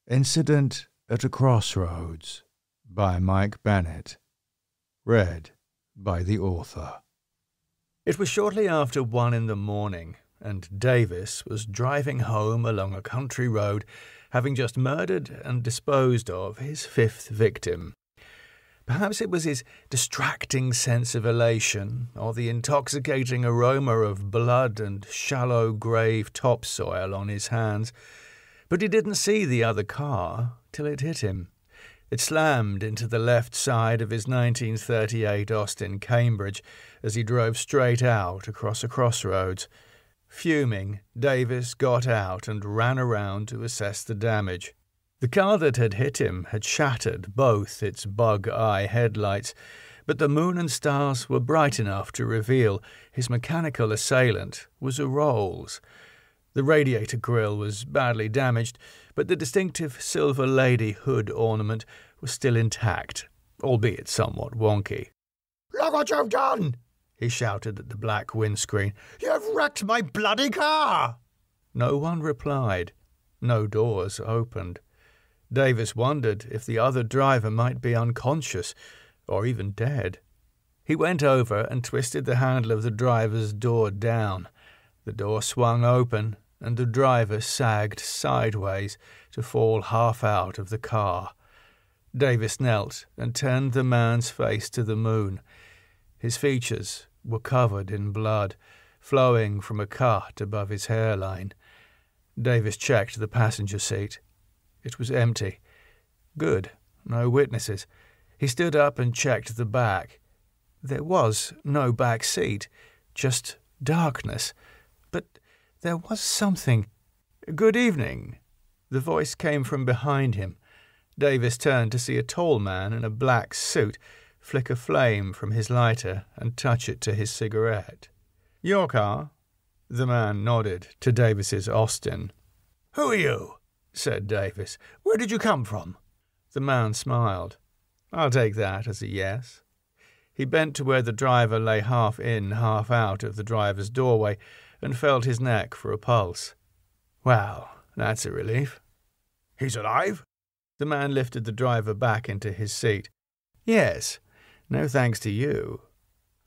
Incident at a Crossroads by Mike Bennett. Read by the author. It was shortly after 1 in the morning, and Davis was driving home along a country road, having just murdered and disposed of his 5th victim. Perhaps it was his distracting sense of elation, or the intoxicating aroma of blood and shallow grave topsoil on his hands, but he didn't see the other car till it hit him. It slammed into the left side of his 1938 Austin Cambridge as he drove straight out across a crossroads. Fuming, Davis got out and ran around to assess the damage. The car that had hit him had shattered both its bug-eye headlights, but the moon and stars were bright enough to reveal his mechanical assailant was a Rolls. The radiator grille was badly damaged, but the distinctive silver lady hood ornament was still intact, albeit somewhat wonky. "Look what you've done!" he shouted at the black windscreen. "You've wrecked my bloody car!" No one replied. No doors opened. Davis wondered if the other driver might be unconscious, or even dead. He went over and twisted the handle of the driver's door down. The door swung open, and the driver sagged sideways to fall half out of the car. Davis knelt and turned the man's face to the moon. His features were covered in blood, flowing from a cut above his hairline. Davis checked the passenger seat. It was empty. Good, no witnesses. He stood up and checked the back. There was no back seat, just darkness. But there was something. "Good evening." The voice came from behind him. Davis turned to see a tall man in a black suit flick a flame from his lighter and touch it to his cigarette. "Your car?" The man nodded to Davis's Austin. "Who are you?" said Davis. "Where did you come from?" The man smiled. "I'll take that as a yes." He bent to where the driver lay half in, half out of the driver's doorway and felt his neck for a pulse. "Well, that's a relief." "He's alive?" The man lifted the driver back into his seat. "Yes, no thanks to you."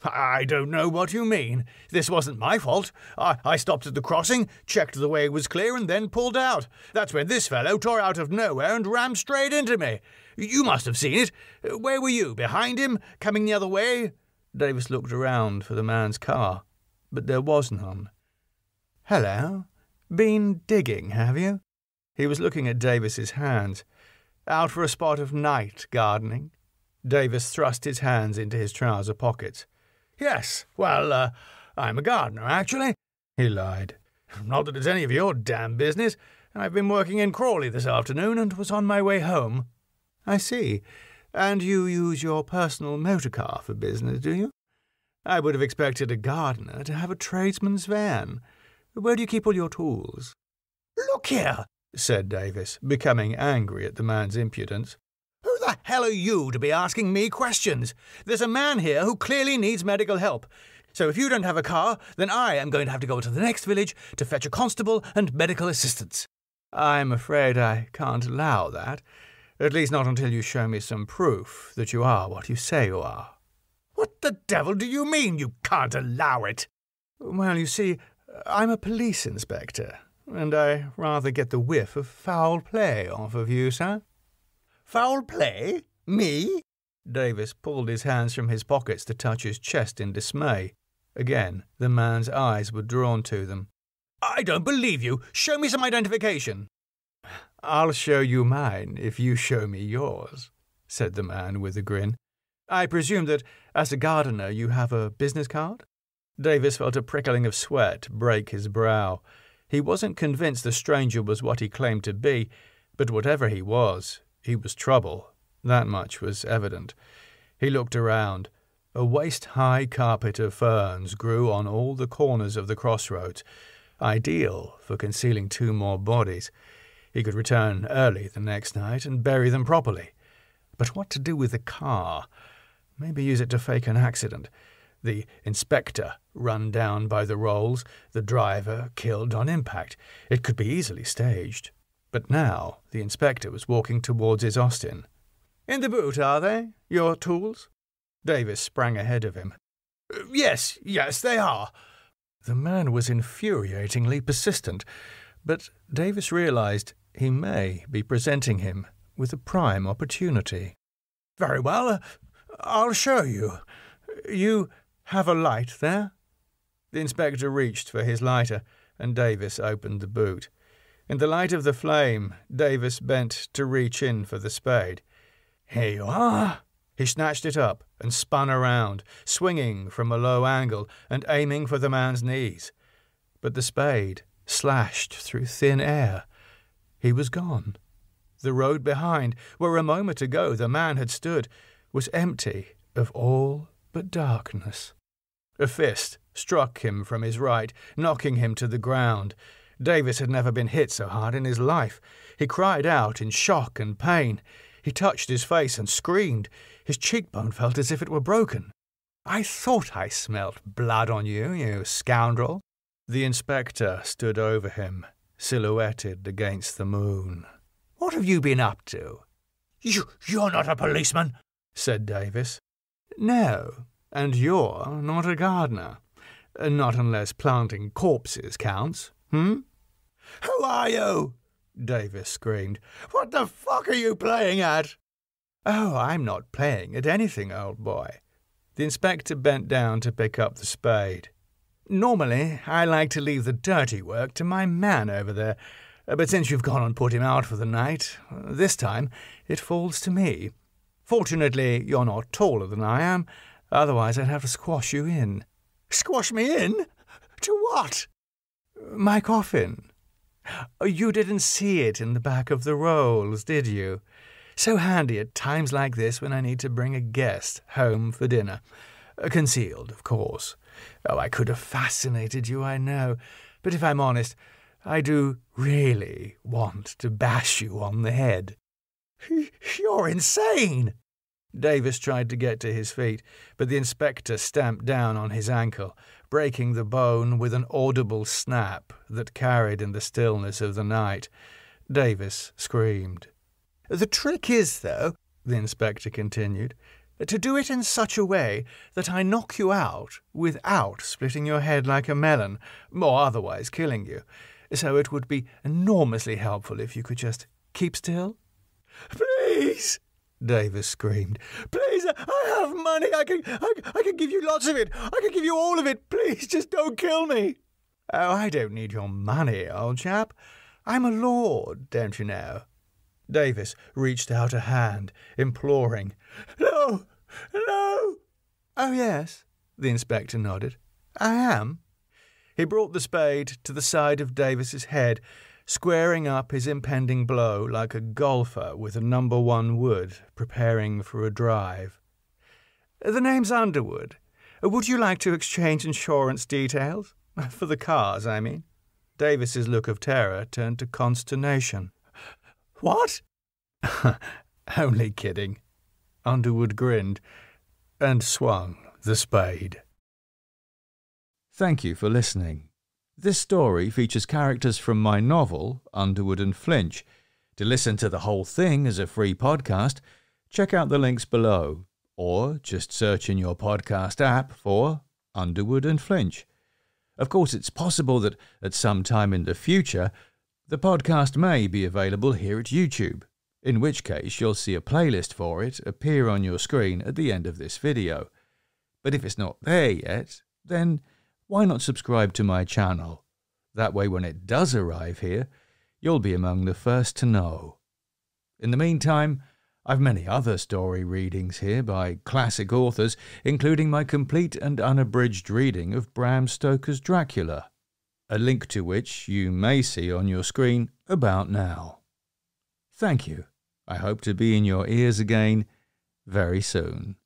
"I don't know what you mean. This wasn't my fault. I stopped at the crossing, checked the way was clear, and then pulled out. That's when this fellow tore out of nowhere and rammed straight into me. You must have seen it. Where were you? Behind him? Coming the other way?" Davis looked around for the man's car, but there was none. "Hello. Been digging, have you?" He was looking at Davis's hands. "Out for a spot of night gardening?" Davis thrust his hands into his trouser pockets. "Yes, well, I'm a gardener, actually," he lied. "Not that it's any of your damn business. I've been working in Crawley this afternoon and was on my way home." "I see. And you use your personal motor car for business, do you? I would have expected a gardener to have a tradesman's van. Where do you keep all your tools?" "Look here," said Davis, becoming angry at the man's impudence. "Who the hell are you to be asking me questions? There's a man here who clearly needs medical help. So if you don't have a car, then I am going to have to go to the next village to fetch a constable and medical assistance." "I'm afraid I can't allow that. At least not until you show me some proof that you are what you say you are." "What the devil do you mean you can't allow it?" "Well, you see, I'm a police inspector, and I rather get the whiff of foul play off of you, sir." "Foul play? Me?" Davis pulled his hands from his pockets to touch his chest in dismay. Again, the man's eyes were drawn to them. "I don't believe you. Show me some identification." "I'll show you mine if you show me yours," said the man with a grin. "I presume that, as a gardener, you have a business card?" Davis felt a prickling of sweat break his brow. He wasn't convinced the stranger was what he claimed to be, but whatever he was trouble. That much was evident. He looked around. A waist-high carpet of ferns grew on all the corners of the crossroads, ideal for concealing 2 more bodies. He could return early the next night and bury them properly. But what to do with the car? Maybe use it to fake an accident. The inspector run down by the Rolls, the driver killed on impact. It could be easily staged. But now the inspector was walking towards his Austin. "In the boot, are they, your tools?" Davis sprang ahead of him. Yes, they are." The man was infuriatingly persistent, but Davis realized he may be presenting him with a prime opportunity. "Very well, I'll show you. You have a light there?" The inspector reached for his lighter, and Davis opened the boot. In the light of the flame, Davis bent to reach in for the spade. "Here you are." He snatched it up and spun around, swinging from a low angle and aiming for the man's knees. But the spade slashed through thin air. He was gone. The road behind, where a moment ago the man had stood, was empty of all but darkness. A fist struck him from his right, knocking him to the ground. Davis had never been hit so hard in his life. He cried out in shock and pain. He touched his face and screamed. His cheekbone felt as if it were broken. "I thought I smelt blood on you, you scoundrel." The inspector stood over him, silhouetted against the moon. "What have you been up to?" You're not a policeman," said Davis. "No, and you're not a gardener. Not unless planting corpses counts, Who are you?" Davis screamed. "What the fuck are you playing at?" "Oh, I'm not playing at anything, old boy." The inspector bent down to pick up the spade. "Normally, I like to leave the dirty work to my man over there, but since you've gone and put him out for the night, this time it falls to me. Fortunately, you're not taller than I am, otherwise I'd have to squash you in." "Squash me in? To what?" "My coffin. You didn't see it in the back of the rolls, did you? So handy at times like this when I need to bring a guest home for dinner. Concealed, of course. Oh, I could have fascinated you, I know, but if I'm honest, I do really want to bash you on the head." "You're insane!" Davis tried to get to his feet, but the inspector stamped down on his ankle, breaking the bone with an audible snap that carried in the stillness of the night. Davis screamed. "The trick is, though," the inspector continued, "to do it in such a way that I knock you out without splitting your head like a melon, or otherwise killing you. So it would be enormously helpful if you could just keep still." "Please!" Davis screamed. "Please, I have money. I can give you lots of it. I can give you all of it. Please, just don't kill me." "Oh, I don't need your money, old chap. I'm a lord, don't you know?" Davis reached out a hand, imploring. "No, no." "Oh, yes," the inspector nodded. "I am." He brought the spade to the side of Davis's head, squaring up his impending blow like a golfer with a number 1 wood preparing for a drive. "The name's Underwood. Would you like to exchange insurance details? For the cars, I mean." Davis's look of terror turned to consternation. "What?" "Only kidding." Underwood grinned and swung the spade. Thank you for listening. This story features characters from my novel, Underwood and Flinch. To listen to the whole thing as a free podcast, check out the links below, or just search in your podcast app for Underwood and Flinch. Of course, it's possible that at some time in the future, the podcast may be available here at YouTube, in which case you'll see a playlist for it appear on your screen at the end of this video. But if it's not there yet, then why not subscribe to my channel? That way when it does arrive here, you'll be among the first to know. In the meantime, I've many other story readings here by classic authors, including my complete and unabridged reading of Bram Stoker's Dracula, a link to which you may see on your screen about now. Thank you. I hope to be in your ears again very soon.